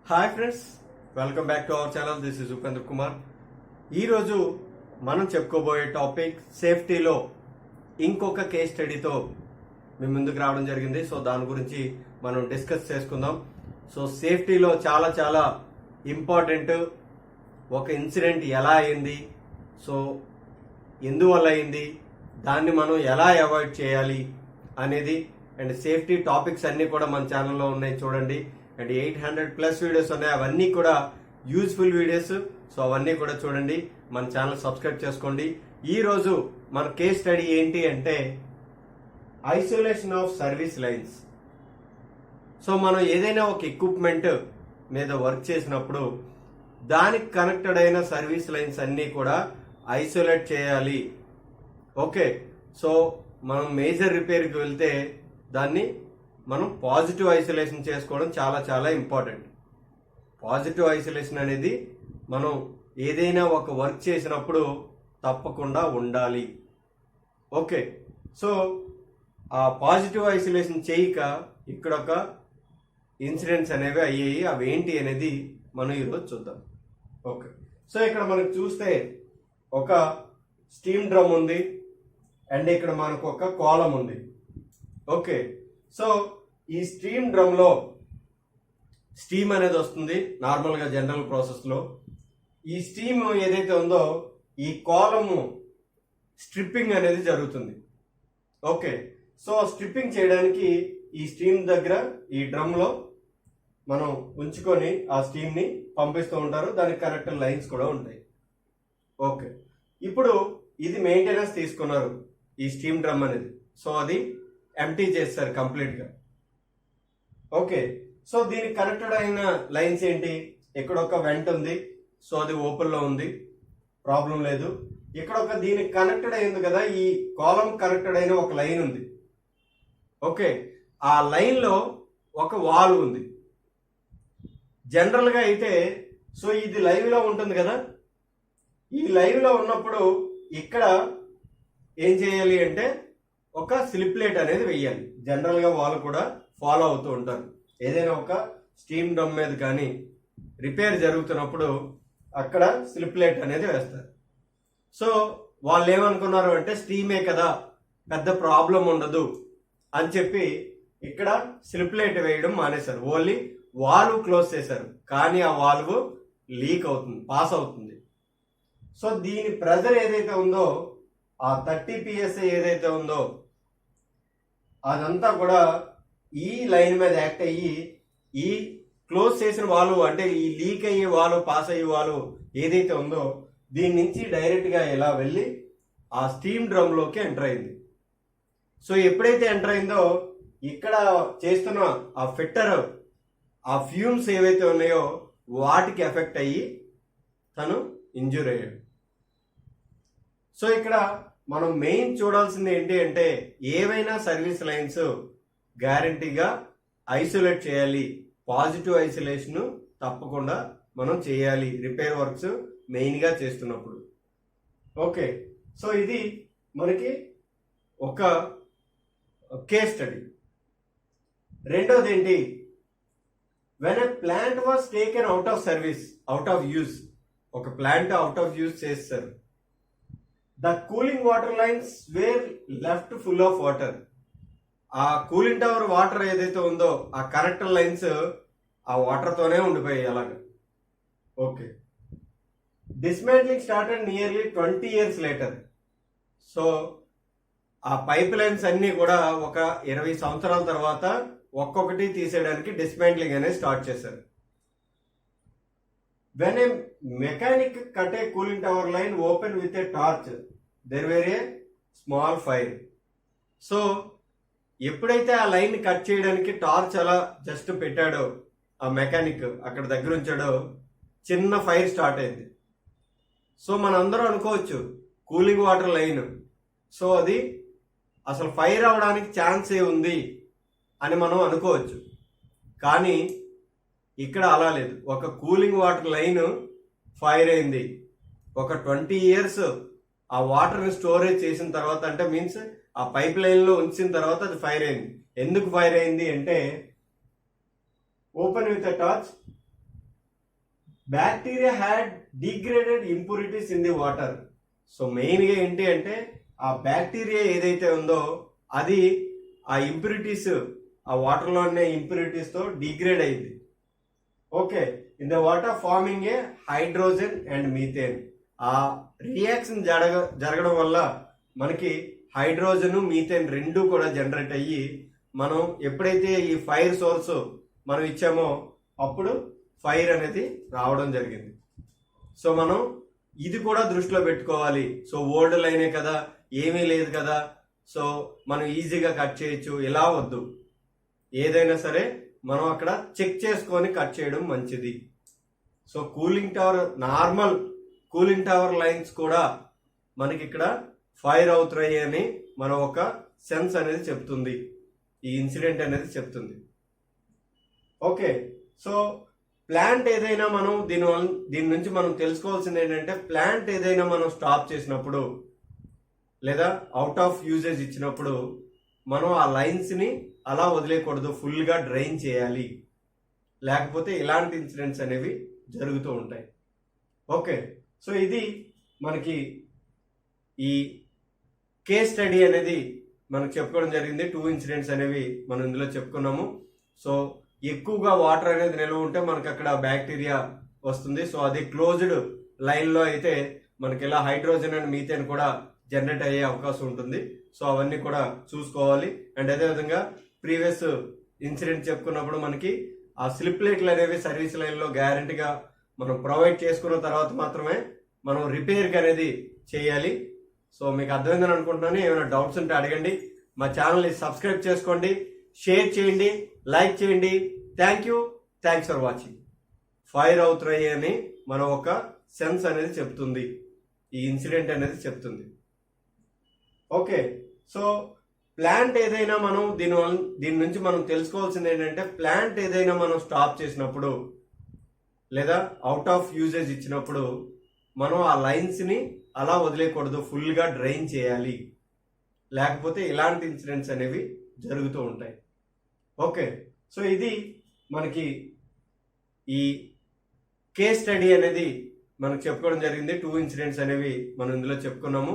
Hi friends, welcome back to our channel. This is Upendra Kumar. ఈరోజు మనం చెప్పుకోబోయే టాపిక్ సేఫ్టీలో ఇంకొక కేస్ స్టడీతో మీ ముందుకు రావడం జరిగింది. సో దాని గురించి మనం డిస్కస్ చేసుకుందాం. సో సేఫ్టీలో చాలా చాలా ఇంపార్టెంట్ ఒక ఇన్సిడెంట్ ఎలా అయింది, సో ఎందువల్ల అయింది, దాన్ని మనం ఎలా అవాయిడ్ చేయాలి అనేది అండ్ సేఫ్టీ టాపిక్స్ అన్నీ కూడా మన ఛానల్లో ఉన్నాయి, చూడండి. అండ్ 800+ వీడియోస్ ఉన్నాయి, అవన్నీ కూడా యూజ్ఫుల్ వీడియోస్. సో అవన్నీ కూడా చూడండి, మన ఛానల్ సబ్స్క్రైబ్ చేసుకోండి. ఈరోజు మన కేస్ స్టడీ ఏంటి అంటే isolation of service lines. So మనం ఏదైనా ఒక ఎక్విప్మెంట్ మీద వర్క్ చేసినప్పుడు దానికి కనెక్టెడ్ అయిన సర్వీస్ లైన్స్ అన్నీ కూడా ఐసోలేట్ చేయాలి. ఓకే, సో మనం మేజర్ రిపేర్కి వెళ్తే దాన్ని మనం పాజిటివ్ ఐసోలేషన్ చేసుకోవడం చాలా చాలా ఇంపార్టెంట్. పాజిటివ్ ఐసోలేషన్ అనేది మనం ఏదైనా ఒక వర్క్ చేసినప్పుడు తప్పకుండా ఉండాలి. ఓకే, సో ఆ పాజిటివ్ ఐసోలేషన్ చేయక ఇక్కడ ఒక ఇన్సిడెంట్స్ అనేవి అయ్యాయి. అవి ఏంటి అనేది మనం ఈరోజు చూద్దాం. ఓకే, సో ఇక్కడ మనకు చూస్తే ఒక స్టీమ్ డ్రమ్ ఉంది అండ్ ఇక్కడ మనకు ఒక కాలం ఉంది. ఓకే, సో ఈ స్టీమ్ డ్రమ్ లో స్టీమ్ అనేది వస్తుంది నార్మల్ గా జనరల్ ప్రాసెస్ లో. ఈ స్టీమ్ ఏదైతే ఉందో ఈ కాలము స్ట్రిప్పింగ్ అనేది జరుగుతుంది. ఓకే, సో స్ట్రిప్పింగ్ చేయడానికి ఈ స్టీమ్ దగ్గర ఈ డ్రమ్ లో మనం ఉంచుకొని ఆ స్టీమ్ ని పంపిస్తూ ఉంటారు. దానికి కనెక్టర్ లైన్స్ కూడా ఉంటాయి. ఓకే, ఇప్పుడు ఇది మెయింటెనెన్స్ తీసుకున్నారు ఈ స్టీమ్ డ్రమ్ అనేది. సో అది ఎంటీ చేస్తారు కంప్లీట్ గా. ఓకే, సో దీనికి కనెక్టెడ్ అయిన లైన్స్ ఏంటి? ఇక్కడ ఒక వెంట్ ఉంది, సో అది ఓపెన్ లో ఉంది, ప్రాబ్లం లేదు. ఇక్కడ ఒక దీనికి కనెక్టెడ్ అయింది కదా, ఈ కాలం కనెక్టెడ్ అయిన ఒక లైన్ ఉంది. ఓకే, ఆ లైన్ లో ఒక వాల్వ్ ఉంది. జనరల్ గా అయితే సో ఇది లైవ్ లో ఉంటుంది కదా, ఈ లైవ్ లో ఉన్నప్పుడు ఇక్కడ ఏం చేయాలి అంటే ఒక స్లిప్లెట్ అనేది వెయ్యాలి. జనరల్ గా వాళ్ళు కూడా ఫాలో అవుతూ ఉంటారు. ఏదైనా ఒక స్టీమ్ డ్రమ్ మీద కానీ రిపేర్ జరుగుతున్నప్పుడు అక్కడ స్లిప్లెట్ అనేది వేస్తారు. సో వాళ్ళు ఏమనుకున్నారు అంటే స్టీమే కదా, పెద్ద ప్రాబ్లం ఉండదు అని చెప్పి ఇక్కడ స్లిప్లెట్ వేయడం మానేశారు. ఓన్లీ వాల్వ్ క్లోజ్ చేశారు, కానీ ఆ వాల్వ్ లీక్ అవుతుంది, పాస్ అవుతుంది. సో దీని ప్రెజర్ ఏదైతే ఉందో ఆ 30 PSI ఏదైతే ఉందో అదంతా కూడా ఈ లైన్ మీద యాక్ట్ అయ్యి ఈ క్లోజ్ చేసిన వాల్వ్ అంటే ఈ లీక్ అయ్యే వాల్వ్, పాస్ అయ్యే వాల్వ్ ఏదైతే ఉందో దీని నుంచి డైరెక్ట్ గా ఇలా వెళ్ళి ఆ స్టీమ్ డ్రమ్ లోకి ఎంటర్ అయింది. సో ఎప్పుడైతే ఎంటర్ అయిందో ఇక్కడ చేస్తున్న ఆ ఫిట్టర్ ఆ ఫ్యూమ్స్ ఏవైతే ఉన్నాయో వాటికి ఎఫెక్ట్ అయ్యి తను ఇంజూర్ అయ్యాడు. సో ఇక్కడ మనం మెయిన్ చూడాల్సింది ఏంటి అంటే ఏవైనా సర్వీస్ లైన్స్ గ్యారంటీగా ఐసోలేట్ చేయాలి. పాజిటివ్ ఐసోలేషన్ తప్పకుండా మనం చేయాలి రిపేర్ వర్క్స్ మెయిన్ గా చేస్తున్నప్పుడు. ఓకే, సో ఇది మనకి ఒక కేస్ స్టడీ. రెండోది ఏంటి, when a plant was taken out of service, out of use, ఒక ప్లాంట్ అవుట్ ఆఫ్ యూజ్ చేస్తారు. The cooling water lines were left full of water. ఆ కూలింగ్ టవర్ వాటర్ ఏదైతే ఉందో ఆ కనెక్టర్ లైన్స్ ఆ water తోనే ఉండిపోయాయి అలాగా. Okay, dismantling started nearly 20 years later. So ఆ పైప్ లైన్స్ అన్ని కూడా ఒక 20 సంవత్సరాల తర్వాత ఒక్కొక్కటి తీసేయడానికి డిస్మాంట్లింగ్ అనేది స్టార్ట్ చేశారు. When a mechanic cut a cooling tower line open with a torch, there were a small fire. So ఎప్పుడైతే ఆ లైన్ కట్ చేయడానికి టార్చ్ అలా జస్ట్ పెట్టాడో ఆ మెకానిక్ అక్కడ దగ్గర ఉంచాడో చిన్న ఫైర్ స్టార్ట్ అయింది. సో మనందరం అనుకోవచ్చు కూలింగ్ వాటర్ లైన్, సో అది అసలు ఫైర్ అవడానికి ఛాన్సే ఉంది అని మనం అనుకోవచ్చు. కానీ ఇక్కడ అలా లేదు. ఒక కూలింగ్ వాటర్ లైన్ ఫైర్ అయింది. ఒక 20 years ఆ వాటర్ ని స్టోరేజ్ చేసిన తర్వాత, అంటే మీన్స్ ఆ పైప్ లైన్ లో ఉంచిన తర్వాత అది ఫైర్ అయింది. ఎందుకు ఫైర్ అయింది అంటే open with a torch bacteria had degraded impurities in the water. So మెయిన్గా ఏంటి అంటే ఆ బ్యాక్టీరియా ఏదైతే ఉందో అది ఆ ఇంప్యూరిటీస్, ఆ వాటర్లో ఉన్న ఇంప్యూరిటీస్తో డిగ్రేడ్ అయింది. Okay, in the water farming A hydrogen and methane. ఆ రియాక్షన్ జరగడం వల్ల మనకి హైడ్రోజన్ మీథేన్ రెండు కూడా జనరేట్ అయ్యి మనం ఎప్పుడైతే ఈ ఫైర్ సోర్స్ మనం ఇచ్చామో అప్పుడు ఫైర్ అనేది రావడం జరిగింది. సో మనం ఇది కూడా దృష్టిలో పెట్టుకోవాలి. సో ఓల్డ్ లైనే కదా, ఏమీ లేదు కదా, సో మనం ఈజీగా కట్ చేయొచ్చు, ఇలా వద్దు. ఏదైనా సరే మనం అక్కడ చెక్ చేసుకొని కట్ చేయడం మంచిది. So cooling tower, normal cooling tower lines కూడా మనకి ఇక్కడ ఫైర్ అవుతున్నాయి అని మనం ఒక సెన్స్ అనేది చెప్తుంది, ఈ ఇన్సిడెంట్ అనేది చెప్తుంది. ఓకే, సో ప్లాంట్ ఏదైనా మనం దీని నుంచి మనం తెలుసుకోవాల్సింది ఏంటంటే, ప్లాంట్ ఏదైనా మనం స్టాప్ చేసినప్పుడు లేదా అవుట్ ఆఫ్ యూజేజ్ ఇచ్చినప్పుడు మనం ఆ లైన్స్ని అలా వదిలేయకూడదు, ఫుల్గా డ్రైన్ చేయాలి. లేకపోతే ఇలాంటి ఇన్సిడెంట్స్ అనేవి జరుగుతూ ఉంటాయి. ఓకే, సో ఇది మనకి ఈ కేస్ స్టడీ అనేది మనకు చెప్పుకోవడం జరిగింది. 2 ఇన్సిడెంట్స్ అనేవి మనం ఇందులో చెప్పుకున్నాము. సో ఎక్కువగా వాటర్ అనేది నిల్వ ఉంటే మనకి అక్కడ బ్యాక్టీరియా వస్తుంది. సో అది క్లోజ్డ్ లైన్లో అయితే మనకి ఇలా హైడ్రోజన్ అండ్ మీథేన్ కూడా జనరేట్ అయ్యే అవకాశం ఉంటుంది. సో అవన్నీ కూడా చూసుకోవాలి. అండ్ అదేవిధంగా ప్రీవియస్ ఇన్సిడెంట్ చెప్పుకున్నప్పుడు మనకి ఆ స్లిప్ ప్లేట్లు అనేవి సర్వీస్ లైన్లో గ్యారంటీగా మనం ప్రొవైడ్ చేసుకున్న తర్వాత మాత్రమే మనం రిపేర్కి అనేది చేయాలి. సో మీకు అర్థమైందని అనుకుంటున్నాను. ఏమైనా డౌట్స్ ఉంటే అడగండి. మా ఛానల్ని సబ్స్క్రైబ్ చేసుకోండి, షేర్ చేయండి, లైక్ చేయండి. Thanks for watching. ఫైర్ అవుతున్నాయి అని మనం ఒక సెన్స్ అనేది చెప్తుంది, ఈ ఇన్సిడెంట్ అనేది చెప్తుంది. ఓకే, సో ప్లాంట్ ఏదైనా మనం దీని నుంచి మనం తెలుసుకోవాల్సింది ఏంటంటే, ప్లాంట్ ఏదైనా మనం స్టాప్ చేసినప్పుడు లేదా అవుట్ ఆఫ్ యూజేజ్ ఇచ్చినప్పుడు మనం ఆ లైన్స్ని అలా వదిలేయకూడదు, ఫుల్గా డ్రైన్ చేయాలి. లేకపోతే ఇలాంటి ఇన్సిడెంట్స్ అనేవి జరుగుతూ ఉంటాయి. ఓకే, సో ఇది మనకి ఈ కేస్ స్టడీ అనేది మనకు చెప్పుకోవడం జరిగింది. 2 ఇన్సిడెంట్స్ అనేవి మనం ఇందులో చెప్పుకున్నాము.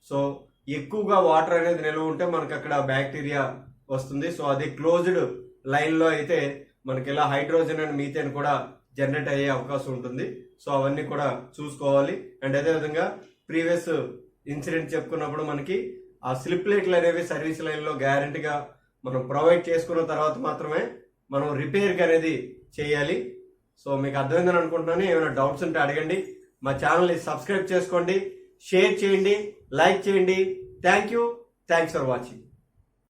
సో ఎక్కువగా వాటర్ అనేది నిల్వ ఉంటే మనకి అక్కడ బ్యాక్టీరియా వస్తుంది. సో అది క్లోజ్డ్ లైన్లో అయితే మనకి ఇలా హైడ్రోజన్ అండ్ మీథేన్ కూడా జనరేట్ అయ్యే అవకాశం ఉంటుంది. సో అవన్నీ కూడా చూసుకోవాలి. అండ్ అదేవిధంగా ప్రీవియస్ ఇన్సిడెంట్ చెప్పుకున్నప్పుడు మనకి ఆ స్లిప్ ప్లేట్లు అనేవి సర్వీస్ లైన్లో గ్యారంటీగా మనం ప్రొవైడ్ చేసుకున్న తర్వాత మాత్రమే మనం రిపేర్కి అనేది చేయాలి. సో మీకు అర్థమైందని అనుకుంటున్నాను. ఏమైనా డౌట్స్ ఉంటే అడగండి. మా ఛానల్ని సబ్స్క్రైబ్ చేసుకోండి, షేర్ చేయండి, లైక్ చేయండి. Thanks for watching.